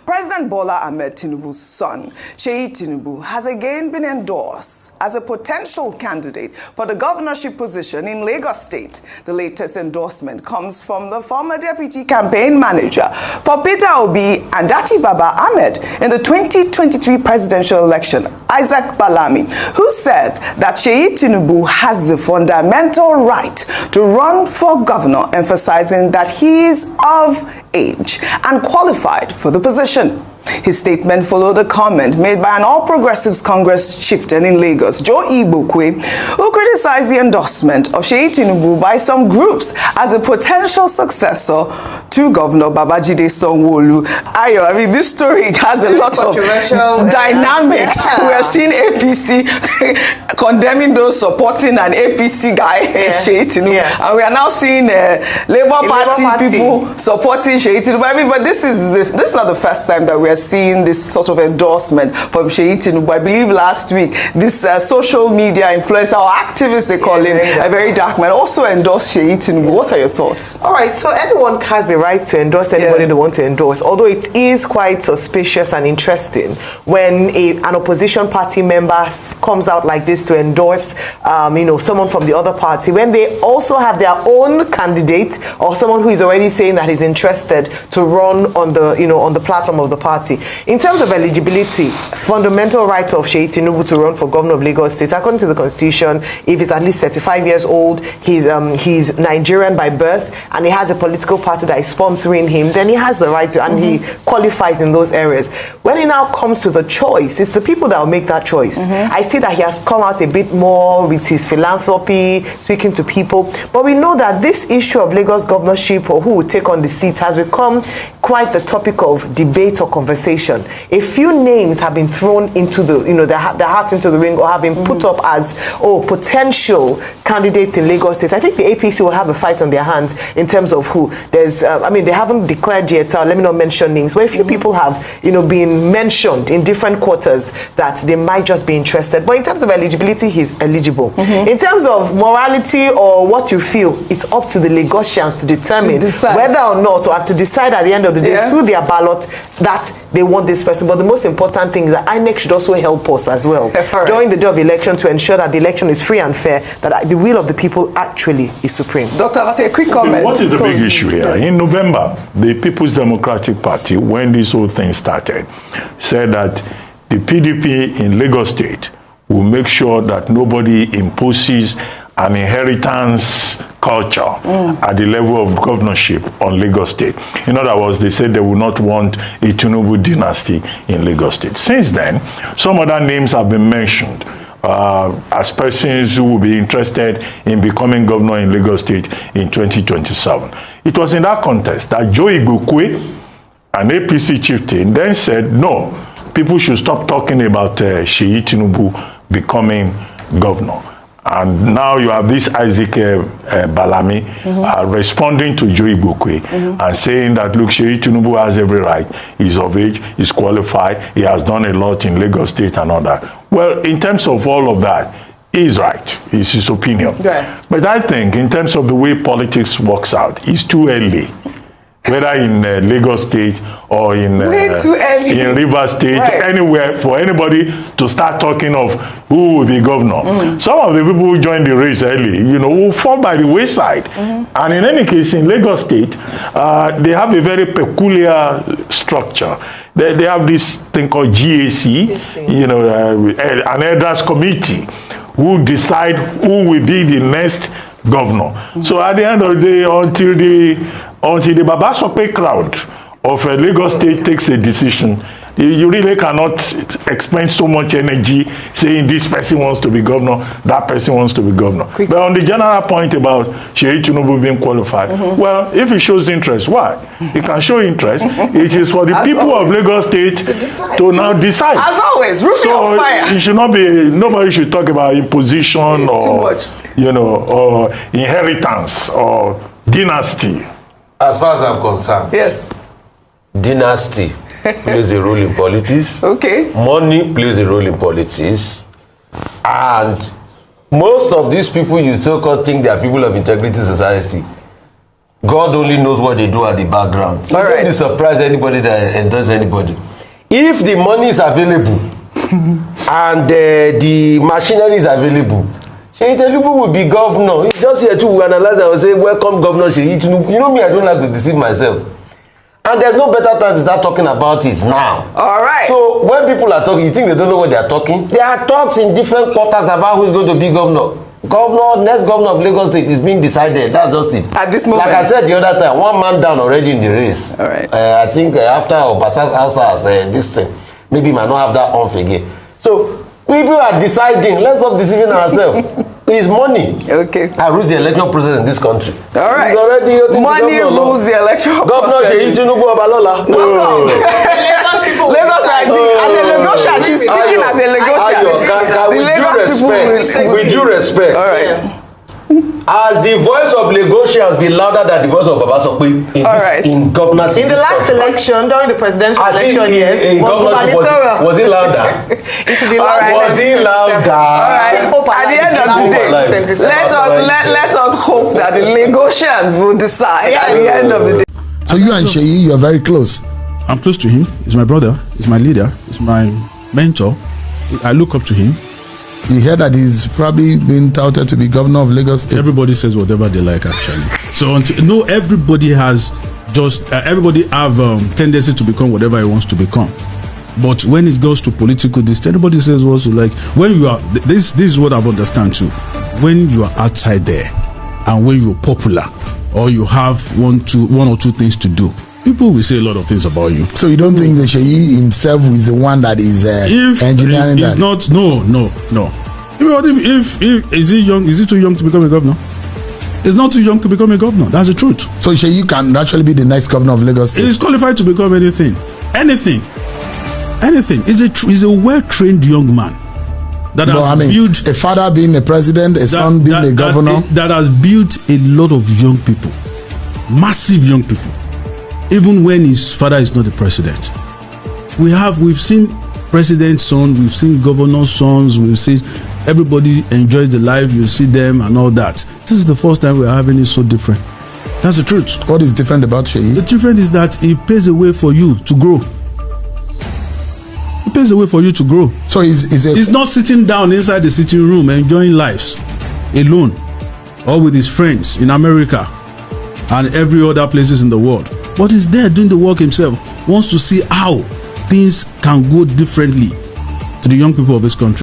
President Bola Ahmed Tinubu's son, Seyi Tinubu, has again been endorsed as a potential candidate for the governorship position in Lagos State. The latest endorsement comes from the former deputy campaign manager for Peter Obi and Dati Baba Ahmed in the 2023 presidential election, Isaac Balami, who said that Seyi Tinubu has the fundamental right to run for governor, emphasizing that he is of age and qualified for the position. His statement followed a comment made by an All Progressives Congress chieftain in Lagos, Joe Igbokwe, who criticized the endorsement of Seyi Tinubu by some groups as a potential successor to Governor Babajide Sanwo-Olu. Ayo, I mean, this story has a lot of dynamics. Yeah. We are seeing APC condemning those supporting an APC guy, Seyi Tinubu, and we are now seeing Labour Party people supporting Seyi Tinubu. I mean, but this is not the first time that we are seeing this sort of endorsement from Seyi Tinubu. I believe last week, this social media influencer or activist, they call him, a very dark man, also endorsed Seyi Tinubu. What are your thoughts? All right, so anyone has the right to endorse anybody they want to endorse, although it is quite suspicious and interesting when an opposition party member comes out like this to endorse someone from the other party, when they also have their own candidate or someone who is already saying that he's interested to run on the platform of the party. In terms of eligibility, fundamental right of Seyi Tinubu to run for governor of Lagos State, according to the Constitution, if he's at least 35 years old, he's Nigerian by birth, and he has a political party that is sponsoring him, then he has the right to, and he qualifies in those areas. When it now comes to the choice, it's the people that will make that choice. I see that he has come out a bit more with his philanthropy, speaking to people, but we know that this issue of Lagos governorship or who will take on the seat has become quite the topic of debate or conversation. A few names have been thrown into their hat into the ring, or have been put up as potential candidates in Lagos State. I think the APC will have a fight on their hands in terms of who. There's, they haven't declared yet, so let me not mention names. But a few people have, been mentioned in different quarters that they might just be interested. But in terms of eligibility, he's eligible. In terms of morality or what you feel, it's up to the Lagosians to determine whether or not, or have to decide at the end of the day through their ballot that they want this person. But the most important thing is that INEC should also help us as well during the day of election to ensure that the election is free and fair, that the will of the people actually is supreme. Dr. Abate, a quick comment. What is the big issue here? In November, the People's Democratic Party, when this whole thing started, said that the PDP in Lagos State will make sure that nobody imposes an inheritance culture at the level of governorship on Lagos State. In other words, they said they would not want a Tinubu dynasty in Lagos State. Since then, some other names have been mentioned as persons who will be interested in becoming governor in Lagos State in 2027. It was in that context that Joe Igbokwe, an APC chieftain, then said, no, people should stop talking about Seyi Tinubu becoming governor. And now you have this Isaac Balami responding to Joe Igbokwe and saying that, look, Seyi Tinubu has every right. He's of age, he's qualified, he has done a lot in Lagos State and all that. Well, in terms of all of that, he's right. It's his opinion. Yeah. But I think in terms of the way politics works out, it's too early. Whether in Lagos State or in Rivers State, anywhere, for anybody to start talking of who will be governor. Some of the people who joined the race early, will fall by the wayside. And in any case, in Lagos State, they have a very peculiar structure. They have this thing called GAC, an elders committee who decide who will be the next governor. So at the end of the day, until the Babasope crowd of Lagos State takes a decision, you really cannot expend so much energy saying this person wants to be governor, that person wants to be governor. But on the general point about Seyi Tinubu being qualified, well, if he shows interest, why? He can show interest. It is for the people of Lagos State to now decide. As always, roofing on fire. It should not be, nobody should talk about imposition or inheritance or dynasty. As far as I'm concerned, yes, dynasty plays a role in politics. Money plays a role in politics. And most of these people you so-called think they are people of integrity society, God only knows what they do at the background. All right. Don't be surprised anybody that endorses anybody. If the money is available and the machinery is available, Seyi Tinubu will be governor. He's just here to analyze and say, welcome Governor Seyi Tinubu. You know me, I don't like to deceive myself. And there's no better time to start talking about it now. All right. So when people are talking, you think they don't know what they are talking? There are talks in different quarters about who's going to be governor. Next governor of Lagos State is being decided. That's just it. At this moment. Like I said the other time, one man down already in the race. All right. I think after Obasa's house this thing, maybe might not have that off again. So people are deciding. Let's stop deceiving ourselves. It's money. Okay. I rules the electoral process in this country. All right. Money rules the electoral process. Governor Seyi Tinubu Abalola. No. Lagos, as a Lagosian, she's speaking as a Lagosian. With due respect. All right. Has the voice of Lagosians been louder than the voice of Babasope in governance? In the last election, during the presidential election, yes, was it louder? It will be louder. Was it louder? All right. At the end of the day, let us hope that the Lagosians will decide at the end of the day. So you and Seyi, you are very close. I'm close to him. He's my brother. He's my leader. He's my mentor. I look up to him. You hear that he's probably been touted to be governor of Lagos State. Everybody says whatever they like, actually. So everybody has everybody have tendency to become whatever he wants to become. But when it goes to political distance, everybody says also like when you are this is what I've understand too. When you are outside there and when you're popular or you have one or two things to do, people will say a lot of things about you. So you don't think that Seyi himself is the one that is engineering that? Not. No. If is he young? Is he too young to become a governor? He's not too young to become a governor. That's the truth. So Seyi can actually be the next governor of Lagos State. He's qualified to become anything. He's a well-trained young man that built a father being a president, a son being a governor. That has built a lot of young people, massive young people. Even when his father is not the president, we've seen president's son, we've seen governor's sons, we've seen everybody enjoys the life. You see them and all that. This is the first time we're having it so different. That's the truth. What is different about Seyi? The difference is that he pays a way for you to grow. He pays a way for you to grow. So he's not sitting down inside the sitting room enjoying lives alone or with his friends in America and every other places in the world. But he's there doing the work himself, wants to see how things can go differently to the young people of this country.